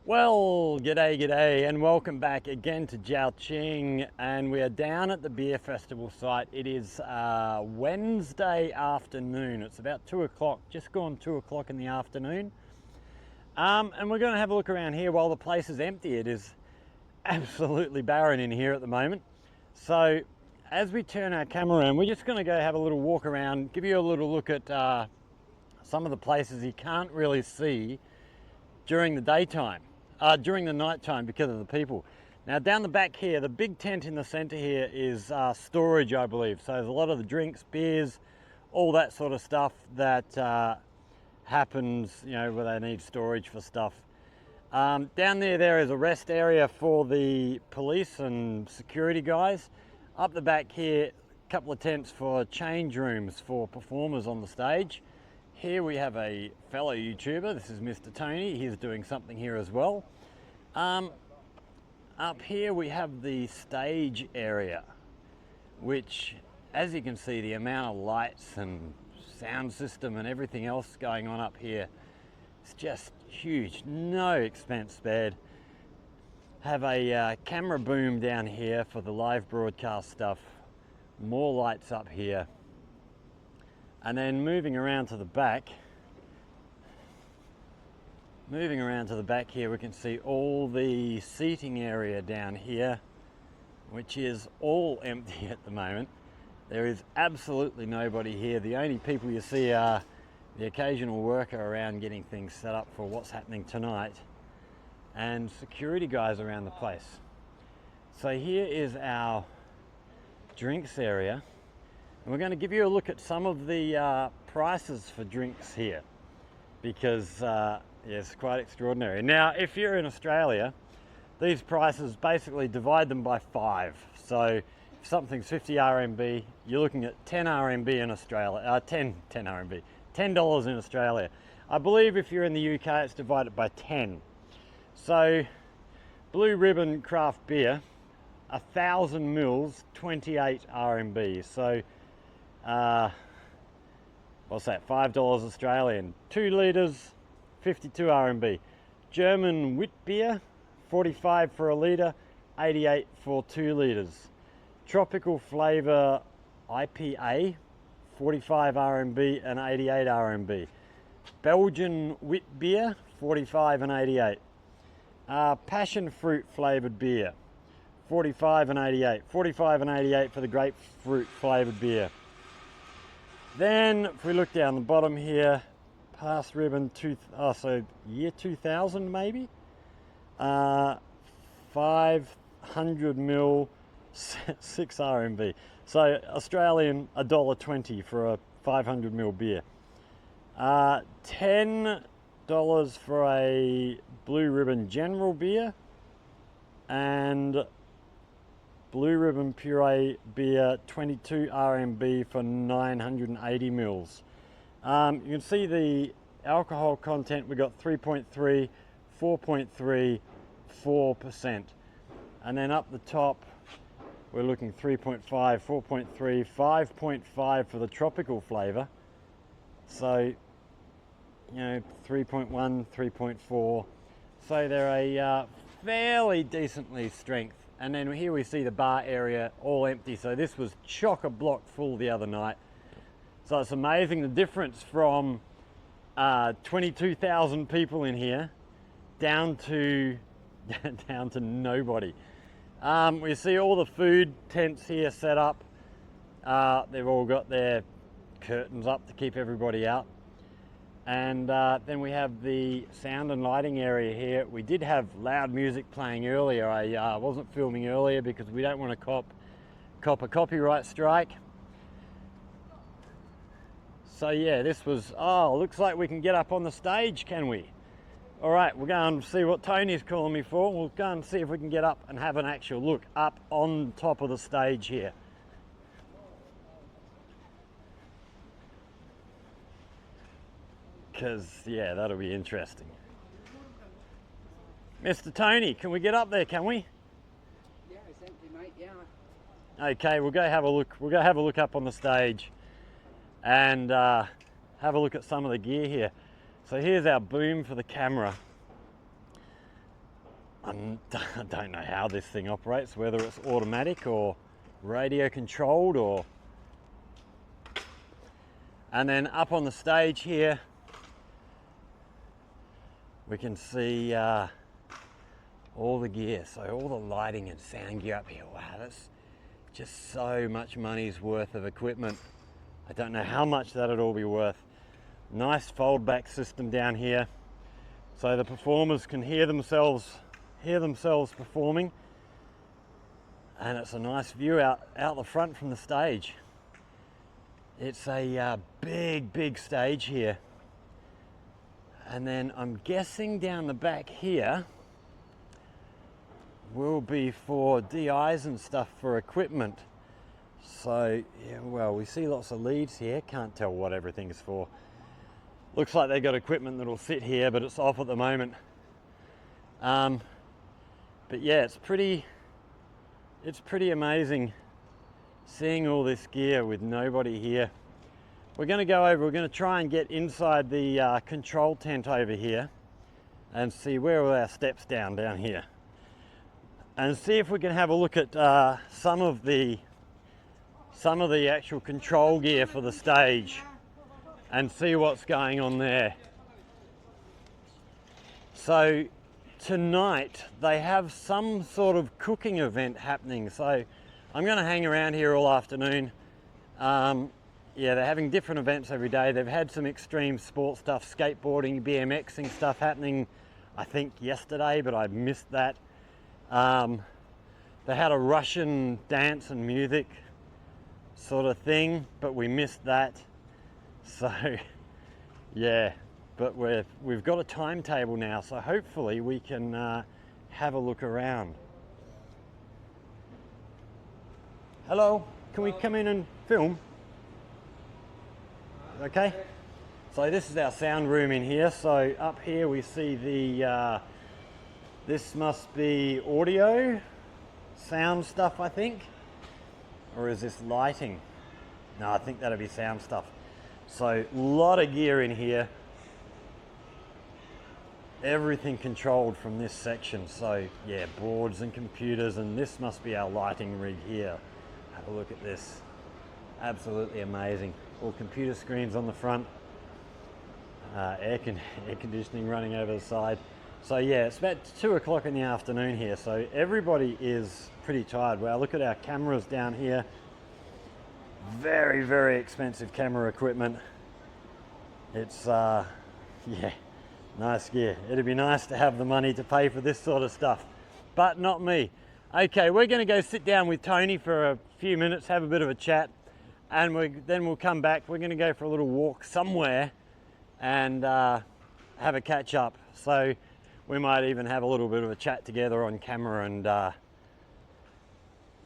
Well, g'day, and welcome back again to Jiaoqing, and we are down at the beer festival site. It is Wednesday afternoon. It's about 2 o'clock, just gone 2 o'clock in the afternoon. And we're going to have a look around here while the place is empty. It is absolutely barren in here at the moment. So as we turn our camera around, we're just going to go have a little walk around, give you a little look at some of the places you can't really see during the daytime. During the night time because of the people. Now down the back here, the big tent in the center here is storage, I believe. So there's a lot of the drinks, beers, all that sort of stuff that happens, where they need storage for stuff. Down there is a rest area for the police and security guys. Up the back here, a couple of tents for change rooms for performers on the stage. Here we have a fellow YouTuber. This is Mr. Tony. He's doing something here as well. Up here we have the stage area, which, as you can see, the amount of lights and sound system and everything else going on up here, it's just huge. No expense spared. Have a camera boom down here for the live broadcast stuff. More lights up here. And then moving around to the back here, we can see all the seating area down here, which is all empty at the moment. There is absolutely nobody here. The only people you see are the occasional worker around getting things set up for what's happening tonight, and security guys around the place. So here is our drinks area. And we're going to give you a look at some of the prices for drinks here, because it's quite extraordinary. Now, if you're in Australia, these prices basically divide them by 5. So if something's 50 RMB, you're looking at 10 RMB in Australia, 10 RMB, $10 in Australia. I believe if you're in the UK, it's divided by 10. So Blue Ribbon craft beer, 1,000 mils, 28 RMB. So what's that, $5 Australian. 2 litres, 52 RMB. German wit beer, 45 for a litre, 88 for 2 litres. Tropical flavour IPA, 45 RMB and 88 RMB. Belgian wit beer, 45 and 88. Passion fruit flavoured beer, 45 and 88. 45 and 88 for the grapefruit flavoured beer. Then, if we look down the bottom here, past ribbon, so year 2000 maybe, 500 mil, 6 RMB. So Australian, $1.20 for a 500 mil beer. $10 for a Blue Ribbon General beer, and Blue Ribbon Puree beer, 22 RMB for 980 mils. You can see the alcohol content. We got 3.3, 4.3, 4%. And then up the top, we're looking 3.5, 4.3, 5.5 for the tropical flavor. So, 3.1, 3.4. So they're a fairly decently strength. And then here we see the bar area all empty. So this was chock-a-block full the other night. So it's amazing the difference from 22,000 people in here down to nobody. We see all the food tents here set up. They've all got their curtains up to keep everybody out. And then we have the sound and lighting area here. We did have loud music playing earlier. I wasn't filming earlier because we don't want to cop a copyright strike. So yeah, this was, looks like we can get up on the stage, can we? All right, we'll go and see what Tony's calling me for. We'll go and see if we can get up and have an actual look up on top of the stage here. Because, yeah, that'll be interesting. Mr. Tony, can we get up there, can we? Yeah, it's empty, mate, yeah. Okay, we'll go have a look. We'll go have a look up on the stage and have a look at some of the gear here. So here's our boom for the camera. I don't know how this thing operates, whether it's automatic or radio controlled or... And then up on the stage here, we can see all the gear, so all the lighting and sound gear up here. Wow, that's just so much money's worth of equipment. I don't know how much that'd all be worth. Nice fold back system down here, so the performers can hear themselves performing, and it's a nice view out the front from the stage. It's a big stage here, and then I'm guessing down the back here will be for DIs and stuff for equipment. So yeah, well, we see lots of leads here, can't tell what everything's for. Looks like they got equipment that'll sit here, but it's off at the moment. But yeah, it's pretty amazing seeing all this gear with nobody here. We're going to try and get inside the control tent over here and see where are our steps down here, and see if we can have a look at some of the actual control gear for the stage and see what's going on there. So tonight they have some sort of cooking event happening, so I'm going to hang around here all afternoon. Yeah, they're having different events every day. They've had some extreme sport stuff, skateboarding, BMXing stuff happening, I think yesterday, but I missed that. They had a Russian dance and music sort of thing, but we missed that. So yeah, but we've got a timetable now, so hopefully we can have a look around. Hello, can we come in and film? Okay, so this is our sound room in here. So up here we see the this must be audio sound stuff, I think, or is this lighting? No, I think that'll be sound stuff. So a lot of gear in here, everything controlled from this section. So yeah, boards and computers, and this must be our lighting rig here. Have a look at this, absolutely amazing. All computer screens on the front, air conditioning running over the side. So yeah, it's about 2 o'clock in the afternoon here, so everybody is pretty tired. Well, look at our cameras down here. Very expensive camera equipment. It's yeah, nice gear. It'd be nice to have the money to pay for this sort of stuff, but not me. Okay, we're going to go sit down with Tony for a few minutes, have a bit of a chat, and then we'll come back. We're going to go for a little walk somewhere and have a catch up. So we might even have a little bit of a chat together on camera, and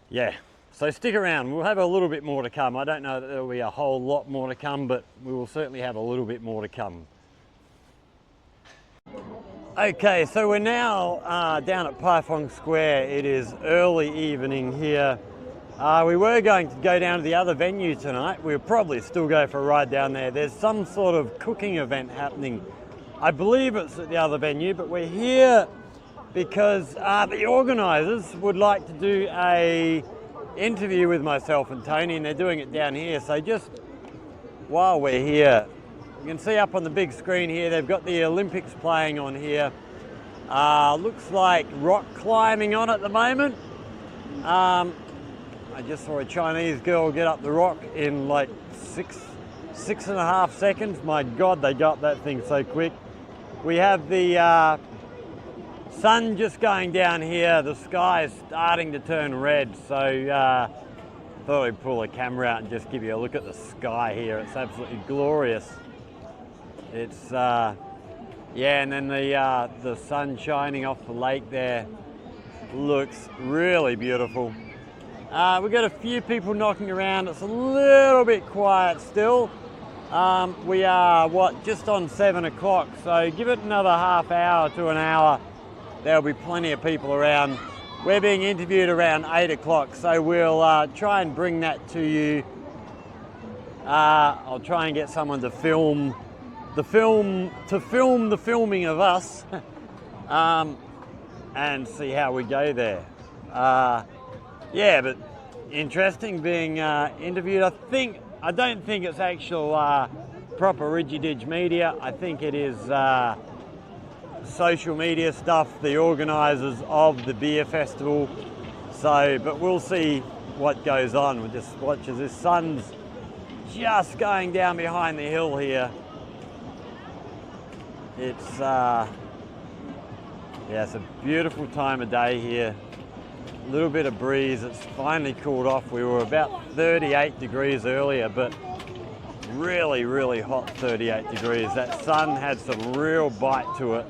yeah, so stick around. We'll have a little bit more to come. I don't know that there'll be a whole lot more to come, but we will certainly have a little bit more to come. Okay, so we're now down at Pai Phong Square. It is early evening here. We were going to go down to the other venue tonight. We'll probably still go for a ride down there. There's some sort of cooking event happening. I believe it's at the other venue, but we're here because the organisers would like to do a interview with myself and Tony, and they're doing it down here. So just while we're here, you can see up on the big screen here, they've got the Olympics playing on here. Looks like rock climbing on at the moment. I just saw a Chinese girl get up the rock in like six and a half seconds. My God, they got that thing so quick. We have the sun just going down here. The sky is starting to turn red, so I thought I'd pull a camera out and just give you a look at the sky here. It's absolutely glorious. It's yeah, and then the sun shining off the lake there looks really beautiful. We've got a few people knocking around. It's a little bit quiet still. We are just on 7 o'clock, so give it another half hour to an hour. There'll be plenty of people around. We're being interviewed around 8 o'clock, so we'll try and bring that to you. I'll try and get someone to film the filming of us, and see how we go there. Yeah, but interesting being interviewed. I don't think it's actual proper Ridgy-Dig media. I think it is social media stuff, the organisers of the beer festival. So, but we'll see what goes on. We'll just watch as this sun's just going down behind the hill here. It's yeah, it's a beautiful time of day here. A little bit of breeze. It's finally cooled off. We were about 38 degrees earlier, but really, really hot 38 degrees. That sun had some real bite to it.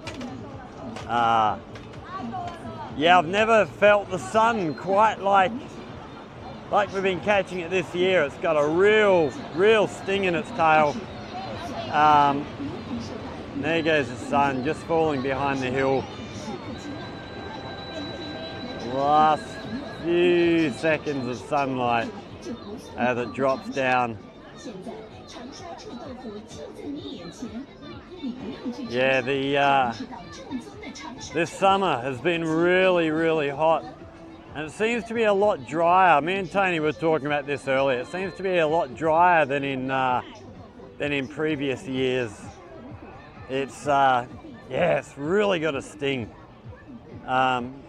Yeah, I've never felt the sun quite like we've been catching it this year. It's got a real sting in its tail. There goes the sun just falling behind the hill. Last few seconds of sunlight as it drops down. Yeah, this summer has been really hot, and it seems to be a lot drier. Me and Tony were talking about this earlier. It seems to be a lot drier than in previous years. It's yeah, it's really got a sting.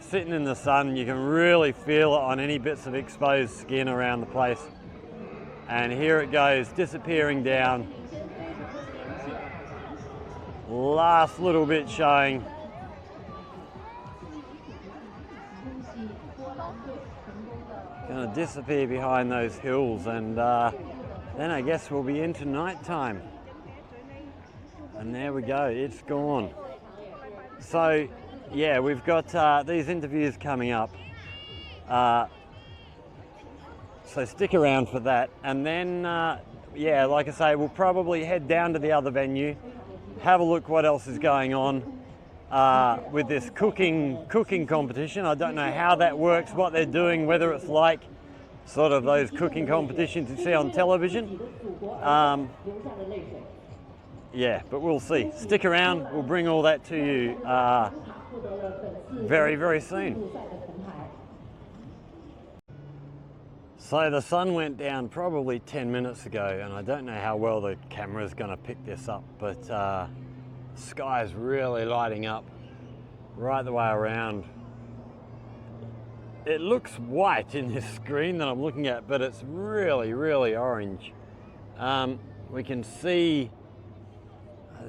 Sitting in the sun, you can really feel it on any bits of exposed skin around the place. And here it goes, disappearing down. Last little bit showing. Gonna disappear behind those hills, and then I guess we'll be into night time. And there we go, it's gone. So yeah, we've got these interviews coming up. So stick around for that. And then, yeah, like I say, we'll probably head down to the other venue, have a look what else is going on with this cooking competition. I don't know how that works, what they're doing, whether it's like sort of those cooking competitions you see on television. Yeah, but we'll see. Stick around, we'll bring all that to you very soon. So the sun went down probably 10 minutes ago, and I don't know how well the camera's going to pick this up, but the sky's really lighting up right the way around. It looks white in this screen that I'm looking at, but it's really orange. We can see,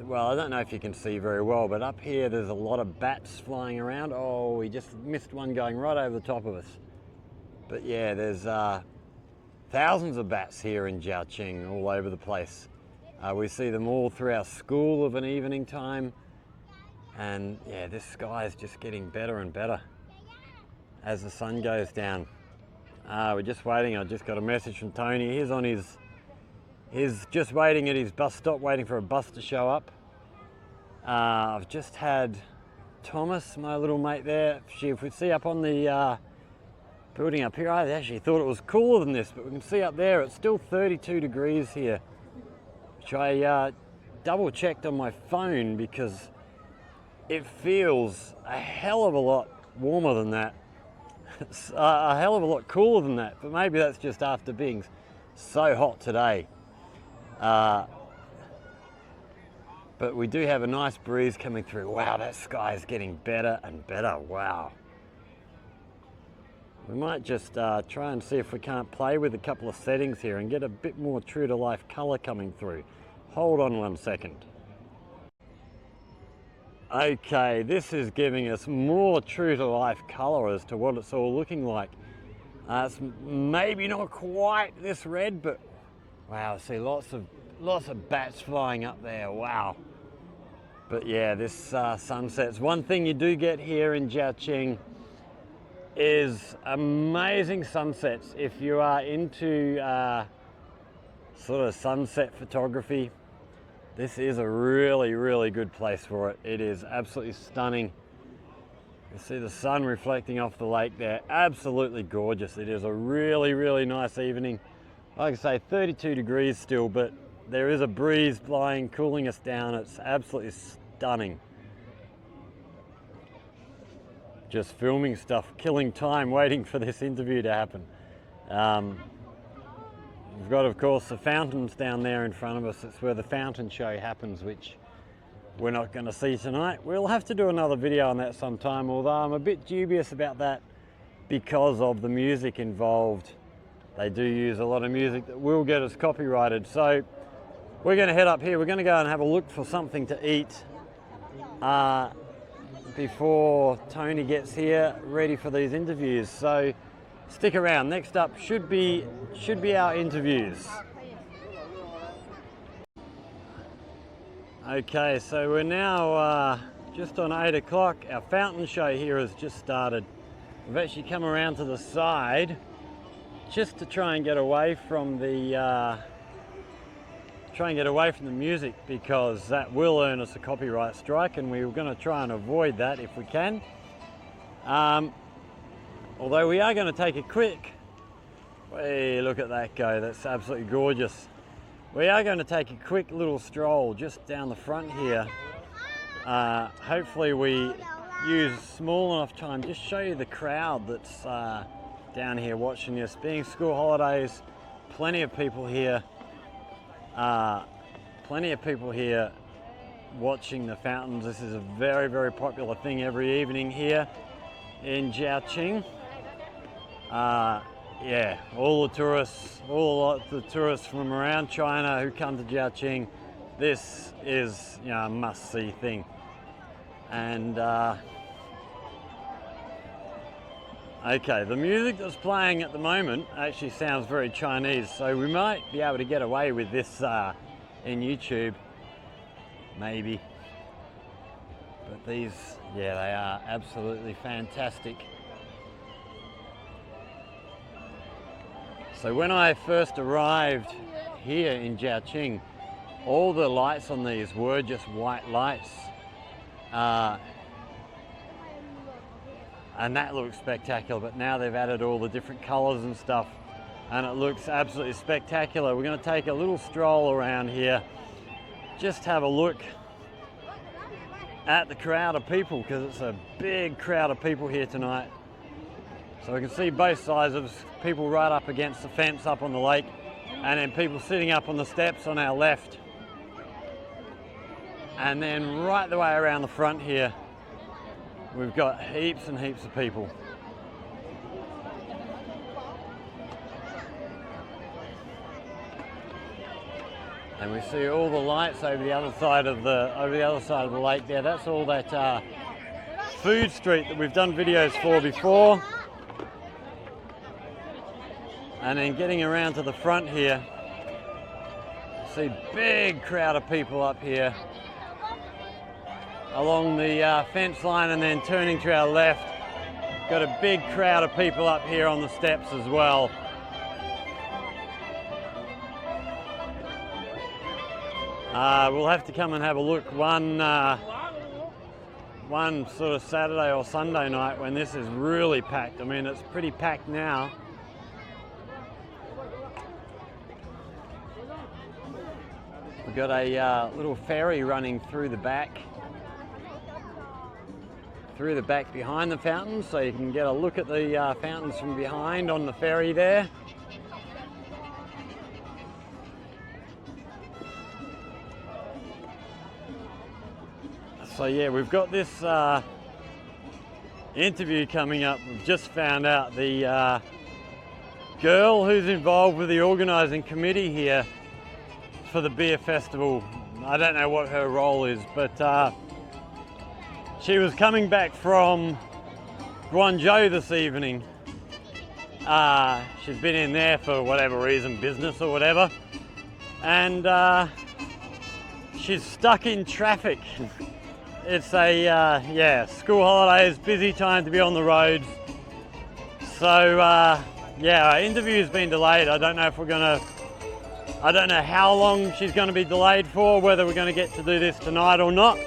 well, I don't know if you can see very well, but up here there's a lot of bats flying around. Oh, we just missed one going right over the top of us. But yeah, there's thousands of bats here in Zhaoqing all over the place. We see them all through our school of an evening time. And yeah, this sky is just getting better and better as the sun goes down. We're just waiting. I just got a message from Tony. He's on he's just waiting at his bus stop, waiting for a bus to show up. I've just had Thomas, my little mate there. If we see up on the building up here, I actually thought it was cooler than this, but we can see up there it's still 32 degrees here, which I double checked on my phone because it feels a hell of a lot warmer than that. It's a hell of a lot cooler than that, but maybe that's just after being so hot today. But we do have a nice breeze coming through. Wow, that sky is getting better and better. Wow. We might just try and see if we can't play with a couple of settings here and get a bit more true to life color coming through. Hold on 1 second. Okay, this is giving us more true to life color as to what it's all looking like. It's maybe not quite this red, but wow, I see lots of bats flying up there. Wow. But yeah, this sunsets. One thing you do get here in Zhaoqing is amazing sunsets. If you are into sort of sunset photography, this is a really good place for it. It is absolutely stunning. You see the sun reflecting off the lake there. Absolutely gorgeous. It is a really nice evening. Like I say, 32 degrees still, but there is a breeze blowing, cooling us down. It's absolutely stunning. just filming stuff, killing time, waiting for this interview to happen. We've got, of course, the fountains down there in front of us. It's where the fountain show happens, which we're not going to see tonight. We'll have to do another video on that sometime, although I'm a bit dubious about that because of the music involved. They do use a lot of music that will get us copyrighted. So we're going to head up here. We're going to go and have a look for something to eat before Tony gets here ready for these interviews. So stick around. Next up should be our interviews. Okay, so we're now just on 8 o'clock. Our fountain show here has just started. We've actually come around to the side just to try and get away from the music, because that will earn us a copyright strike, and we were going to try and avoid that if we can. Although we are going to take a quick, hey, look at that go, that's absolutely gorgeous. We are going to take a quick little stroll just down the front here. Hopefully we use small enough time, just show you the crowd that's down here watching this. Being school holidays, plenty of people here watching the fountains. This is a very, very popular thing every evening here in Jiaoqing. Yeah, all the tourists from around China who come to Jiaoqing, this is, you know, a must-see thing. And okay, the music that's playing at the moment actually sounds very Chinese, so we might be able to get away with this in YouTube, maybe. But these, yeah, they are absolutely fantastic. So when I first arrived here in Jiaoqing, all the lights on these were just white lights. And that looks spectacular, but now they've added all the different colors and stuff, and it looks absolutely spectacular. We're going to take a little stroll around here, just have a look at the crowd of people, because it's a big crowd of people here tonight. So we can see both sides of people right up against the fence up on the lake, and then people sitting up on the steps on our left. And then right the way around the front here, we've got heaps and heaps of people. And we see all the lights over the other side of the lake there. That's all that food street that we've done videos for before. And then getting around to the front here, see big crowd of people up here along the fence line, and then turning to our left, got a big crowd of people up here on the steps as well. We'll have to come and have a look one sort of Saturday or Sunday night when this is really packed. I mean, it's pretty packed now. We've got a little ferry running through the back behind the fountains, so you can get a look at the fountains from behind on the ferry there. So yeah, we've got this interview coming up. We've just found out the girl who's involved with the organising committee here for the beer festival. I don't know what her role is, but she was coming back from Guangzhou this evening. She's been in there for whatever reason, business or whatever, and she's stuck in traffic. It's a yeah, school holidays, busy time to be on the roads. So yeah, our interview's been delayed. I don't know how long she's going to be delayed for, whether we're going to get to do this tonight or not,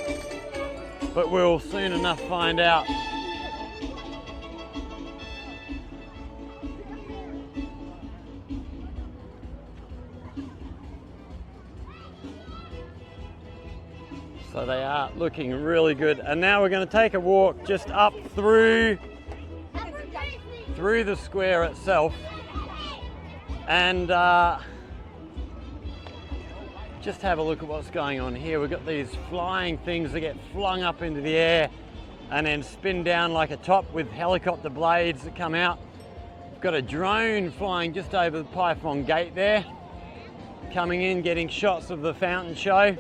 but we'll soon enough find out. So So they are looking really good. And now we're going to take a walk just up through the square itself and just have a look at what's going on here. We've got these flying things that get flung up into the air and then spin down like a top with helicopter blades that come out. We've got a drone flying just over the Paifong Gate there, coming in, getting shots of the fountain show.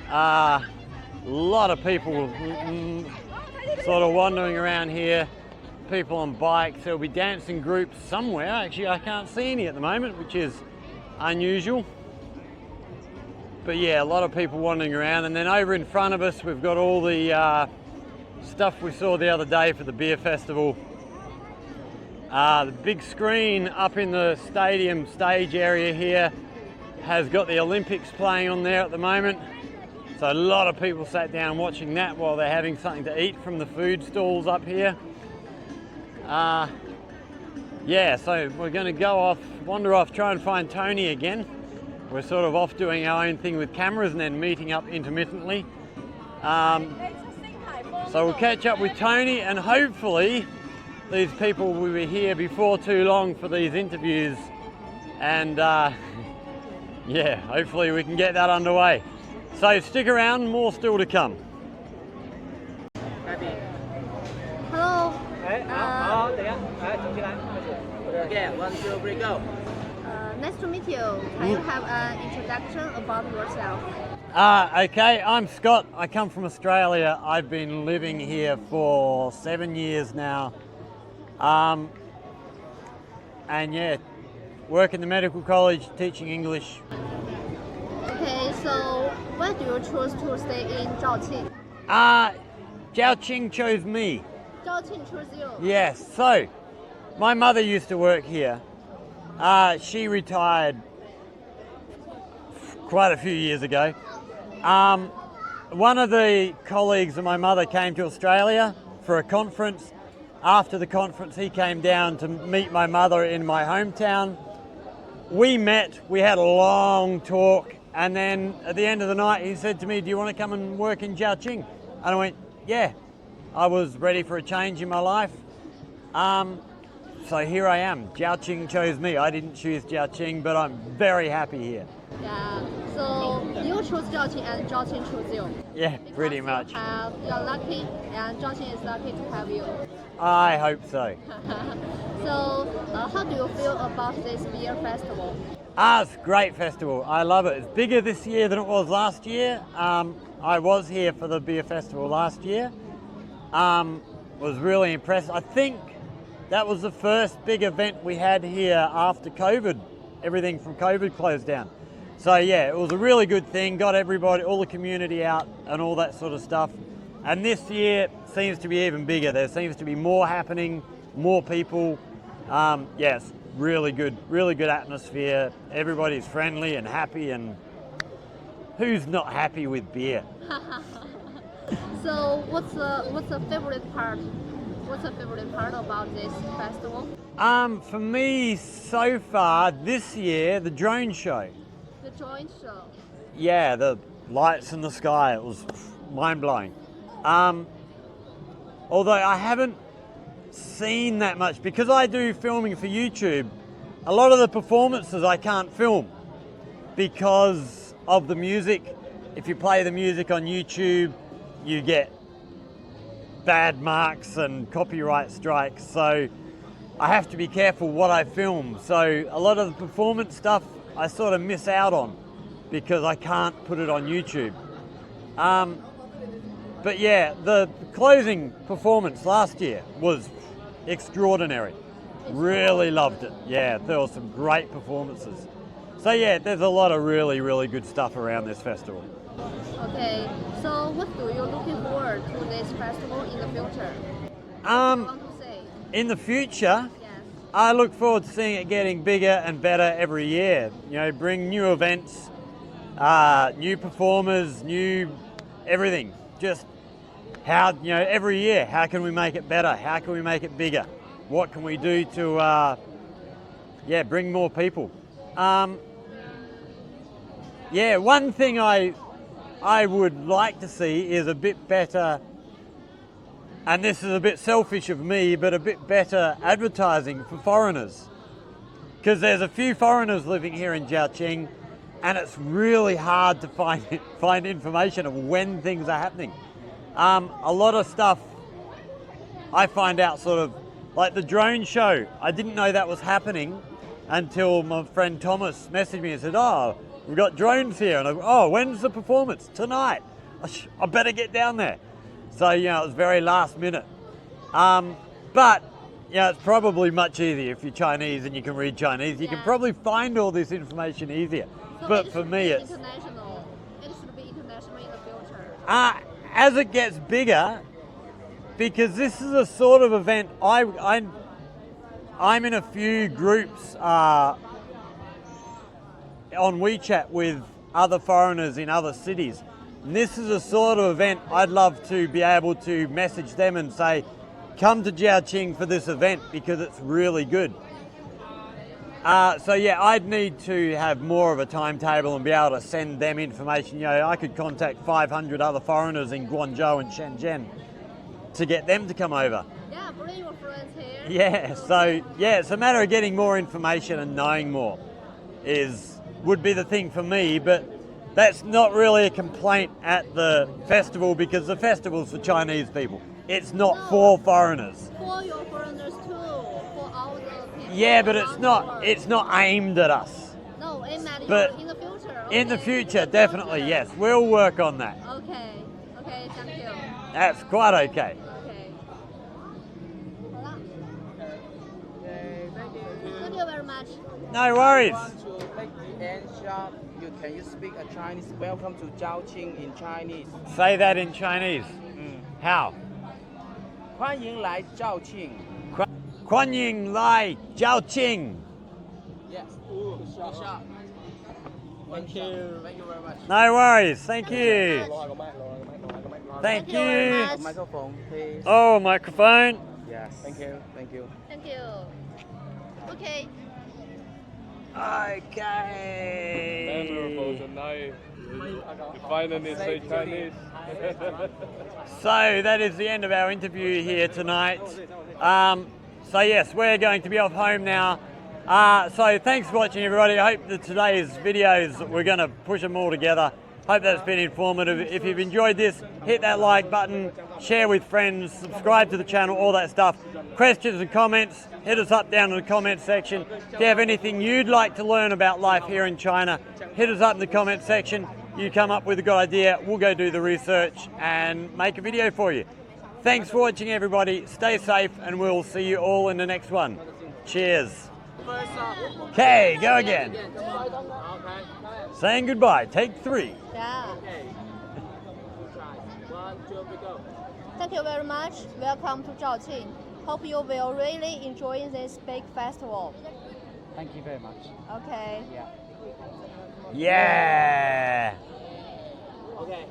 A lot of people sort of wandering around here, people on bikes. There'll be dancing groups somewhere. Actually, I can't see any at the moment, which is unusual. But yeah, a lot of people wandering around. And then over in front of us, we've got all the stuff we saw the other day for the beer festival. The big screen up in the stadium stage area here has got the Olympics playing on there at the moment. So a lot of people sat down watching that while they're having something to eat from the food stalls up here. Yeah, so we're going to go off, wander off, try and find Tony again. We're sort of off doing our own thing with cameras and then meeting up intermittently. So we'll catch up with Tony, and hopefully these people will be here before too long for these interviews. And yeah, hopefully we can get that underway. So stick around, more still to come. Hello. Okay, 1, 2, 3, go. Nice to meet you. Can you have an introduction about yourself? Okay, I'm Scott. I come from Australia. I've been living here for 7 years now. And yeah, work in the medical college teaching English. Okay, so why do you choose to stay in Zhaoqing? Zhaoqing chose me. Zhaoqing chose you. Yes, so my mother used to work here. She retired quite a few years ago. One of the colleagues of my mother came to Australia for a conference. After the conference, he came down to meet my mother in my hometown. We met, we had a long talk, and then at the end of the night he said to me, "Do you want to come and work in Zhaoqing?" And I went, yeah. I was ready for a change in my life. So here I am. Zhaoqing chose me. I didn't choose Zhaoqing, but I'm very happy here. Yeah, so you chose Zhaoqing and Zhaoqing chose you. Yeah, pretty much. You're lucky and Zhaoqing is lucky to have you. I hope so. So how do you feel about this beer festival? It's a great festival. I love it. It's bigger this year than it was last year. I was here for the beer festival last year. Was really impressed. I think that was the first big event we had here after COVID. Everything from COVID closed down. So yeah, it was a really good thing. Got everybody, all the community out and all that sort of stuff. And this year seems to be even bigger. There seems to be more happening, more people. Yes, really good atmosphere. Everybody's friendly and happy, and who's not happy with beer? So what's the favorite part? What's the favorite part about this festival? For me so far this year, the drone show. The drone show. Yeah, the lights in the sky, it was mind-blowing. Although I haven't seen that much, because I do filming for YouTube, a lot of the performances I can't film because of the music. If you play the music on YouTube, you get bad marks and copyright strikes, so I have to be careful what I film. So a lot of the performance stuff I sort of miss out on because I can't put it on YouTube. But yeah, the closing performance last year was extraordinary. Really loved it. Yeah, there were some great performances. So yeah, there's a lot of really good stuff around this festival. Okay, so what do you looking forward to this festival in the future? What do you want to say? In the future, Yes. I look forward to seeing it getting bigger and better every year. You know, bring new events, new performers, new everything. Just how, you know, every year, how can we make it better? How can we make it bigger? What can we do to, bring more people? Yeah, one thing I I would like to see is a bit better, and this is a bit selfish of me, but a bit better advertising for foreigners. Because there's a few foreigners living here in Zhaoqing, and it's really hard to find information of when things are happening. A lot of stuff I find out sort of, like the drone show, I didn't know that was happening until my friend Thomas messaged me and said, oh, we've got drones here. And I go, oh, when's the performance? Tonight. I better get down there. So, you know, it was very last minute. But, you know, it's probably much easier if you're Chinese and you can read Chinese. You can probably find all this information easier. So But it for should me, be it's... international. It should be international in the future. As it gets bigger, because this is a sort of event, I'm in a few groups on WeChat with other foreigners in other cities. And this is a sort of event I'd love to be able to message them and say, come to Zhaoqing for this event because it's really good. So yeah, I'd need to have more of a timetable and be able to send them information. You know, I could contact 500 other foreigners in Guangzhou and Shenzhen to get them to come over. Yeah, bring your friends here. Yeah, so yeah, it's a matter of getting more information and knowing more would be the thing for me, but that's not really a complaint at the festival because the festival's for Chinese people. It's not for foreigners. For your foreigners too, for all the people. Yeah, but around it's not aimed at us. No, it matters But in the future. In the okay. future, definitely, yes. We'll work on that. Okay, okay, thank you. That's quite okay. Okay. 好了 Okay, thank you. Thank you very much. No worries. Want to make the end shot? Can you speak a Chinese? Welcome to Zhaoqing in Chinese. Say that in Chinese. How? 欢迎来肇庆. Kuan Yin Lai Zhaoqing. Yes. Shot. Thank you. Thank you very much. No worries. Thank you. Thank Thank you very you. much. Microphone, please. Oh, microphone. Yes. Thank you. Thank you. Thank you. Okay. Memorable Okay. tonight. You finally say Chinese. So that is the end of our interview here tonight. So yes, we're going to be off home now. So thanks for watching, everybody. I hope that today's videos, we're going to push them all together. Hope that's been informative. If you've enjoyed this, hit that like button, share with friends, subscribe to the channel, all that stuff. Questions and comments, hit us up down in the comments section. If you have anything you'd like to learn about life here in China, hit us up in the comments section. You come up with a good idea, we'll go do the research and make a video for you. Thanks for watching, everybody. Stay safe, and we'll see you all in the next one. Cheers. Okay, go again. Saying goodbye. Take 3. Yeah. Okay. One, two, three, go. Thank you very much. Welcome to Zhaoqing. Hope you will really enjoy this big festival. Thank you very much. Okay. Yeah. Yeah. Okay.